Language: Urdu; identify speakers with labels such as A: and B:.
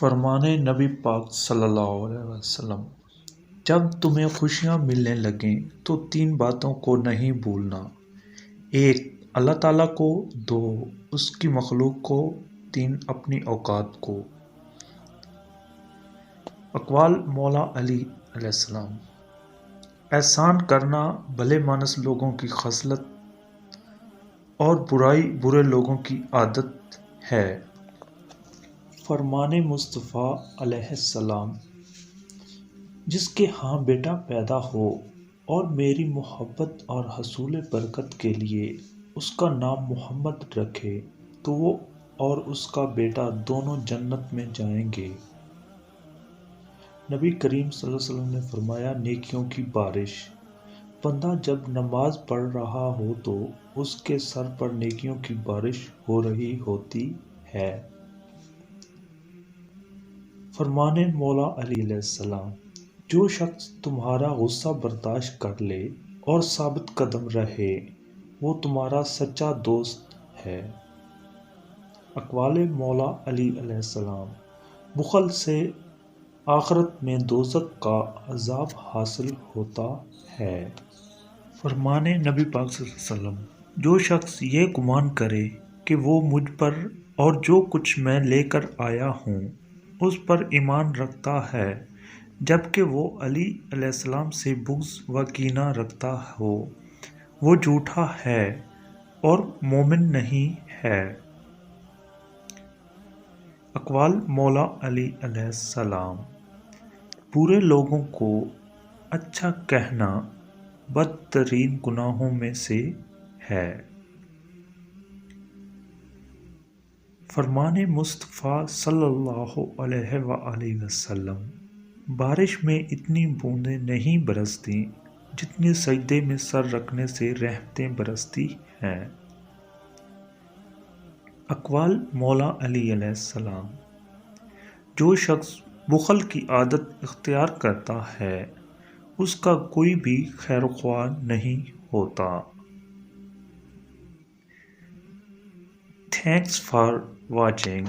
A: فرمان نبی پاک صلی اللہ علیہ وسلم، جب تمہیں خوشیاں ملنے لگیں تو تین باتوں کو نہیں بھولنا: ایک، اللہ تعالیٰ کو; دو، اس کی مخلوق کو; تین، اپنی اوقات کو۔ اقوال مولا علی علیہ السلام: احسان کرنا بھلے مانس لوگوں کی خصلت اور برائی برے لوگوں کی عادت ہے۔ فرمان مصطفیٰ علیہ السلام: جس کے ہاں بیٹا پیدا ہو اور میری محبت اور حصول برکت کے لیے اس کا نام محمد رکھے تو وہ اور اس کا بیٹا دونوں جنت میں جائیں گے۔ نبی کریم صلی اللہ علیہ وسلم نے فرمایا، نیکیوں کی بارش: بندہ جب نماز پڑھ رہا ہو تو اس کے سر پر نیکیوں کی بارش ہو رہی ہوتی ہے۔ فرمان مولا علی علیہ السلام: جو شخص تمہارا غصہ برداشت کر لے اور ثابت قدم رہے وہ تمہارا سچا دوست ہے۔ اقوال مولا علی علیہ السلام: بخل سے آخرت میں دوزخ کا عذاب حاصل ہوتا ہے۔ فرمان نبی پاک صلی اللہ علیہ وسلم: جو شخص یہ گمان کرے کہ وہ مجھ پر اور جو کچھ میں لے کر آیا ہوں اس پر ایمان رکھتا ہے جبکہ وہ علی علیہ السلام سے بغض و کینہ رکھتا ہو، وہ جھوٹا ہے اور مومن نہیں ہے۔ اقوال مولا علی علیہ السلام: برے لوگوں کو اچھا کہنا بدترین گناہوں میں سے ہے۔ فرمان مصطفیٰ صلی اللہ علیہ وآلہ وسلم: بارش میں اتنی بوندیں نہیں برستی جتنی سجدے میں سر رکھنے سے رحمتیں برستی ہیں۔ اقوال مولا علی علیہ السلام: جو شخص بخل کی عادت اختیار کرتا ہے اس کا کوئی بھی خیرخواہ نہیں ہوتا۔ Thanks for watching.